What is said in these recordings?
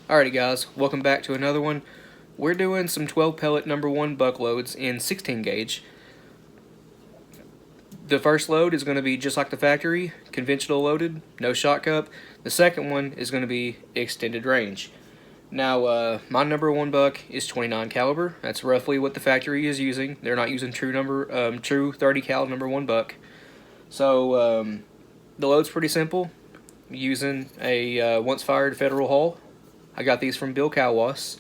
Alrighty guys, welcome back to another one. We're doing some 12 pellet #1 buck loads in 16 gauge. The first load is going to be just like the factory, conventional loaded, no shot cup. The second one is going to be extended range. Now, my #1 buck is 29 caliber. That's roughly what the factory is using. They're not using true 30 cal #1 buck. So the load's pretty simple. Using a once fired Federal Hall. I got these from Bill Calwas.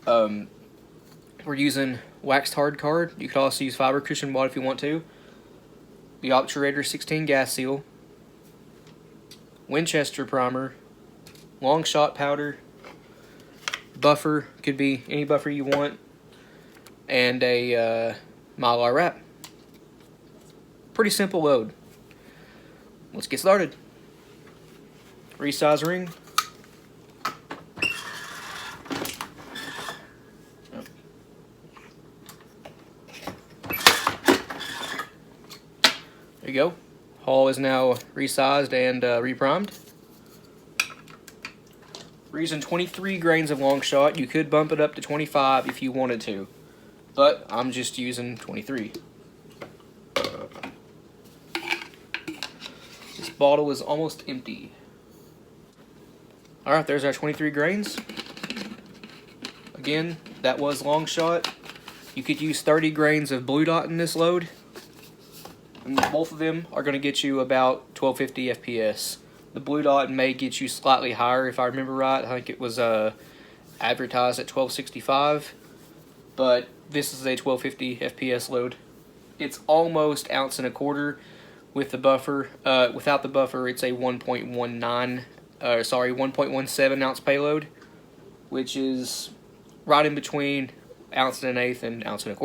We're using waxed hard card. You could also use fiber cushion wad if you want to. The obturator 16 gas seal. Winchester primer. Long shot powder. Buffer, could be any buffer you want. And a Mylar wrap. Pretty simple load. Let's get started. Resize ring. There you go. Hull is now resized and reprimed. We're using 23 grains of long shot. You could bump it up to 25 if you wanted to, but I'm just using 23. This bottle is almost empty. Alright, there's our 23 grains. Again, that was long shot. You could use 30 grains of blue dot in this load. And both of them are going to get you about 1250 FPS. The blue dot may get you slightly higher if I remember right. I think it was advertised at 1265. But this is a 1250 FPS load. It's almost 1.25 ounces with the buffer. Without the buffer, it's a 1.17 ounce payload, which is right in between 1 1/8 and 1.25 ounces.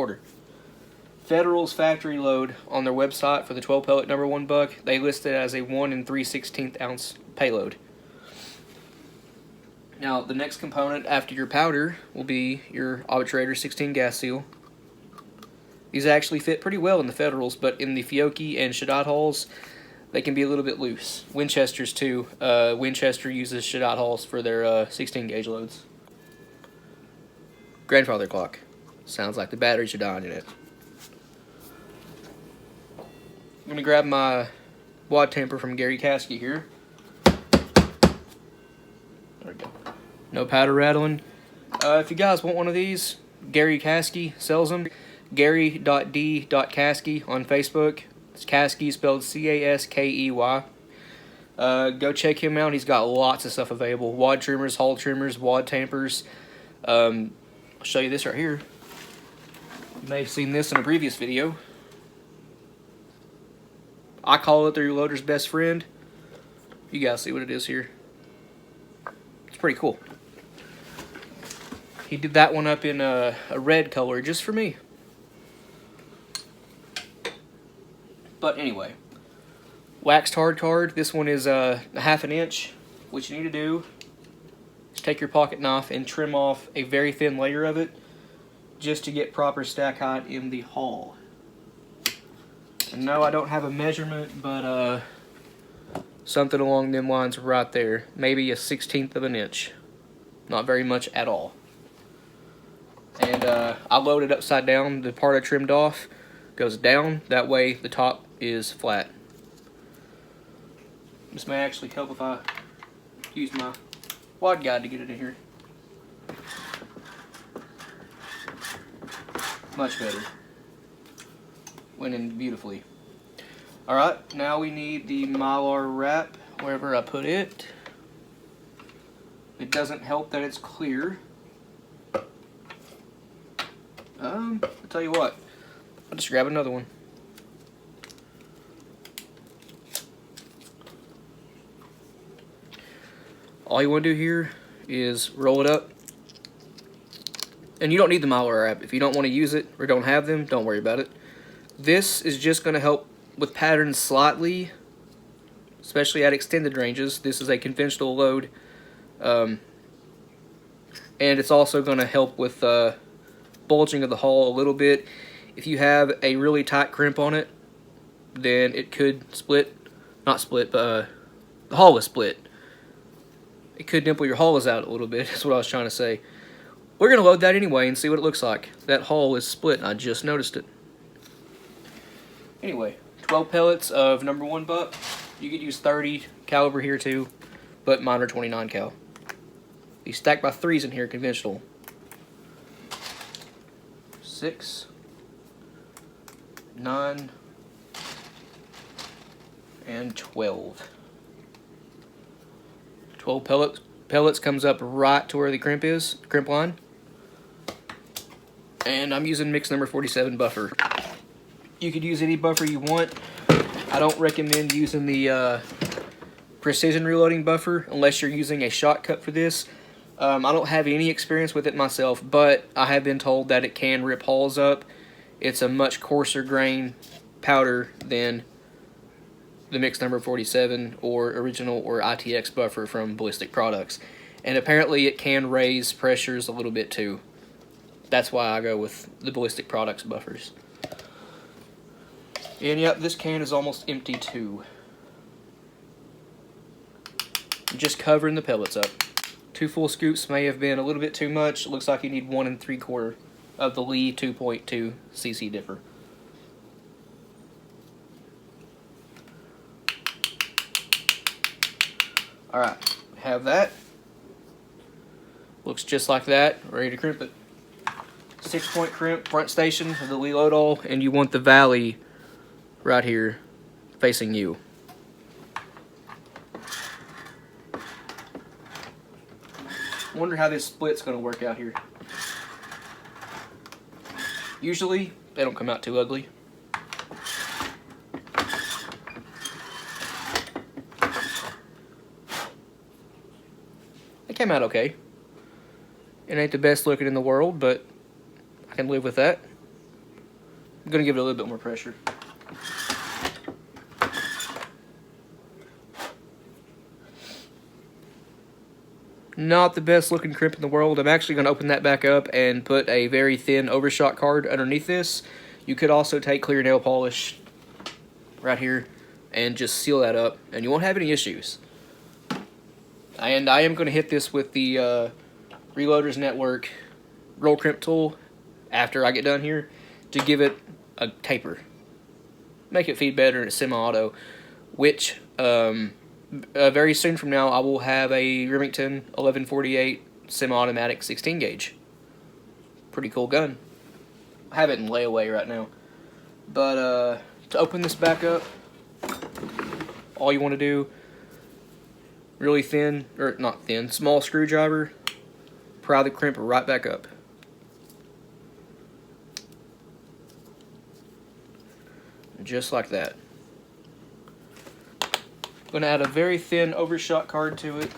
Federal's factory load on their website for the 12 pellet #1 buck, they list it as a 1 3/16 ounce payload. Now, the next component after your powder will be your obturator 16 gas seal. These actually fit pretty well in the Federals, but in the Fiocchi and Shaddad hulls, they can be a little bit loose. Winchesters too. Winchester uses Shaddad hulls for their 16 gauge loads. Grandfather clock. Sounds like the batteries are dying in it. I'm going to grab my wad tamper from Gary Caskey here. There we go. No powder rattling. If you guys want one of these, Gary Caskey sells them. Gary.d.Caskey on Facebook. It's Caskey spelled C-A-S-K-E-Y. Go check him out. He's got lots of stuff available. Wad trimmers, hull trimmers, wad tampers. I'll show you this right here. You may have seen this in a previous video. I call it the reloader's best friend. You guys see what it is here. It's pretty cool. He did that one up in a red color just for me. But anyway, waxed hard card. This one is a 1/2 inch. What you need to do is take your pocket knife and trim off a very thin layer of it just to get proper stack height in the hull. And no, I don't have a measurement, but something along them lines right there. Maybe a 1/16 of an inch. Not very much at all. And I load it upside down. The part I trimmed off goes down. That way the top is flat. This may actually help if I use my wad guide to get it in here. Much better. Went in beautifully. Alright, now we need the Mylar wrap wherever I put it. It doesn't help that it's clear. I'll tell you what, I'll just grab another one. All you want to do here is roll it up. And you don't need the Mylar wrap. If you don't want to use it or don't have them, don't worry about it. This is just going to help with patterns slightly, especially at extended ranges. This is a conventional load. And it's also going to help with bulging of the hull a little bit. If you have a really tight crimp on it, then it could split. Not split, but the hull was split. it could dimple your hulls out a little bit. That's what I was trying to say. We're going to load that anyway and see what it looks like. That hull is split, and I just noticed it. Anyway, 12 pellets of #1 buck. You could use 30 caliber here too, but mine are 29 cal. These stacked by 3s in here, conventional. 6, 9, and 12. 12 pellets comes up right to where the crimp is, crimp line. And I'm using mix number 47 buffer. You could use any buffer you want. I don't recommend using the precision reloading buffer unless you're using a shotcut for this. I don't have any experience with it myself, but I have been told that it can rip hulls up. It's a much coarser grain powder than the mix number 47 or original or ITX buffer from Ballistic Products. And apparently it can raise pressures a little bit too. That's why I go with the Ballistic Products buffers. And yep, this can is almost empty too. Just covering the pellets up. 2 full scoops may have been a little bit too much. It looks like you need 1 3/4 of the Lee 2.2 cc dipper. Alright, have that. Looks just like that, ready to crimp it. 6-point crimp, front station of the Lee load all, and you want the valley right here facing you. Wonder how this split's going to work out here. Usually they don't come out too ugly. They came out okay. It ain't the best looking in the world, but I can live with that. I'm going to give it a little bit more pressure. Not the best looking crimp in the world. I'm actually going to open that back up and put a very thin overshot card underneath this. You could also take clear nail polish right here and just seal that up, and you won't have any issues. And I am going to hit this with the Reloaders Network roll crimp tool after I get done here to give it a taper. Make it feed better in a semi-auto, which very soon from now I will have a Remington 1148 semi-automatic 16 gauge. Pretty cool gun. I have it in layaway right now. But to open this back up, all you want to do, really thin, or not thin, small screwdriver, pry the crimp right back up. Just like that. I'm going to add a very thin overshot card to it.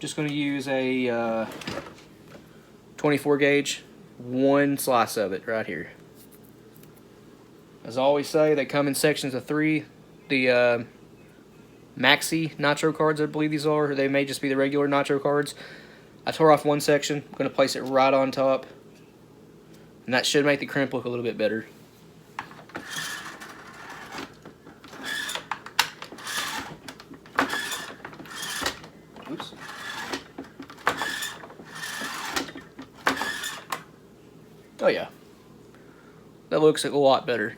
Just going to use a 24 gauge, 1 slice of it right here. As I always say, they come in sections of 3. The Maxi Nitro cards, I believe these are, or they may just be the regular Nitro cards. I tore off one section. I'm going to place it right on top, and that should make the crimp look a little bit better. Oops. Oh yeah, that looks a lot better.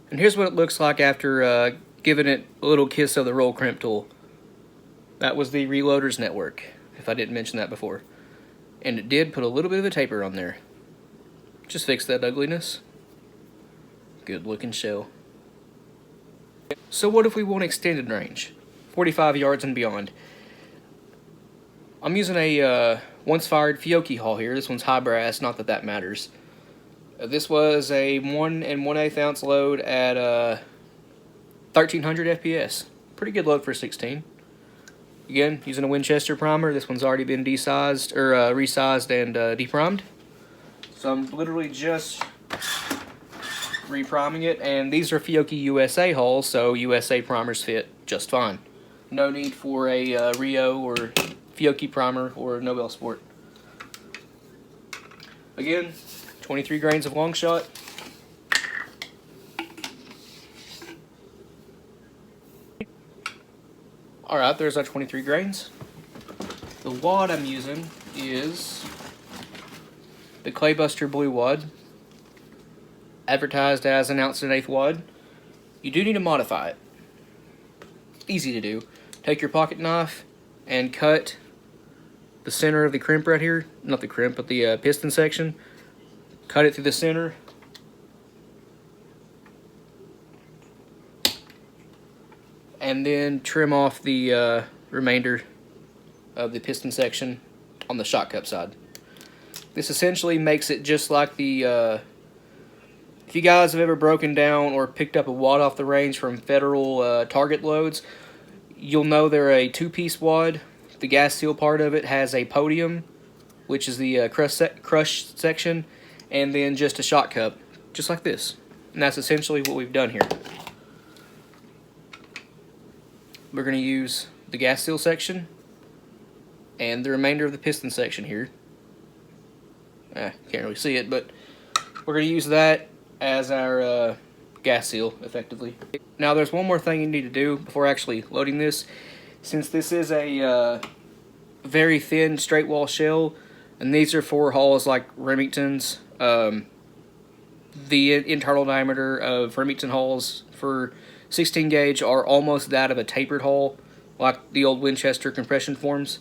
And here's what it looks like after giving it a little kiss of the roll crimp tool. That was the Reloaders Network, if I didn't mention that before. And it did put a little bit of a taper on there. Just fix that ugliness. Good looking shell. So what if we want extended range? 45 yards and beyond. I'm using a once fired Fiocchi hull here. This one's high brass, not that that matters. This was a 1 1/8 ounce load at 1300 FPS. Pretty good load for a 16. Again, using a Winchester primer. This one's already been desized or resized and deprimed. So I'm literally just repriming it, and these are Fiocchi USA hulls, so USA primers fit just fine. No need for a Rio or Fiocchi primer or Nobel Sport. Again, 23 grains of long shot. Alright, there's our 23 grains. The wad I'm using is the Claybuster Blue wad, advertised as an 1.1/8 wad. You do need to modify it. Easy to do. Take your pocket knife and cut the center of the crimp right here. Not the crimp, but the piston section. Cut it through the center. And then trim off the remainder of the piston section on the shock cup side. This essentially makes it just like the, if you guys have ever broken down or picked up a wad off the range from Federal Target loads, you'll know they're a two-piece wad. The gas seal part of it has a podium, which is the crush section, and then just a shock cup, just like this. And that's essentially what we've done here. We're going to use the gas seal section and the remainder of the piston section here. Can't really see it, but we're going to use that as our gas seal, effectively. Now, there's one more thing you need to do before actually loading this. Since this is a very thin straight wall shell, and these are for hulls like Remington's, the internal diameter of Remington hulls for 16 gauge are almost that of a tapered hull, like the old Winchester compression forms.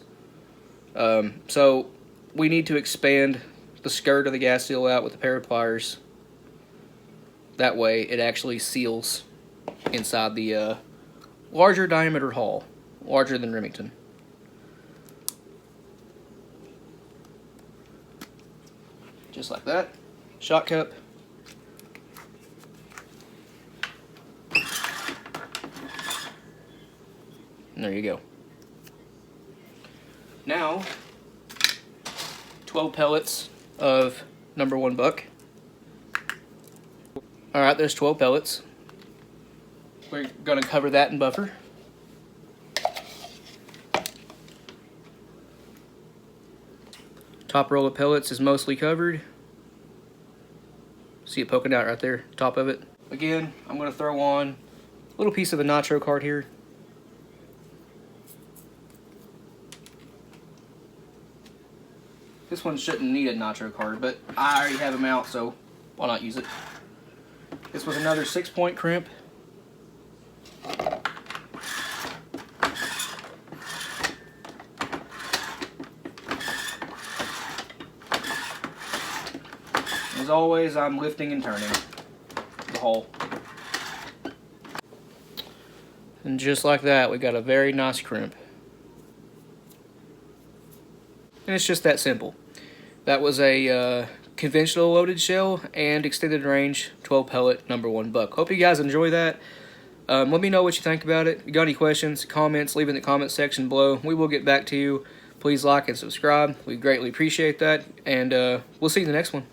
So we need to expand the skirt of the gas seal out with a pair of pliers. That way it actually seals inside the larger diameter hull, larger than Remington. Just like that. Shock cup. And there you go. Now, 12 pellets of #1 buck. Alright, there's 12 pellets. We're going to cover that in buffer. Top roll of pellets is mostly covered. See it poking out right there, top of it. Again, I'm going to throw on a little piece of the nitro card here. This one shouldn't need a nitro card, but I already have them out, so why not use it? This was another 6-point crimp. As always, I'm lifting and turning the hull. And just like that, we got a very nice crimp. And it's just that simple. That was a conventional loaded shell and extended range 12 pellet #1 buck. Hope you guys enjoy that. Let me know what you think about it. If you got any questions, comments, leave it in the comment section below. We will get back to you. Please like and subscribe. We greatly appreciate that. And we'll see you in the next one.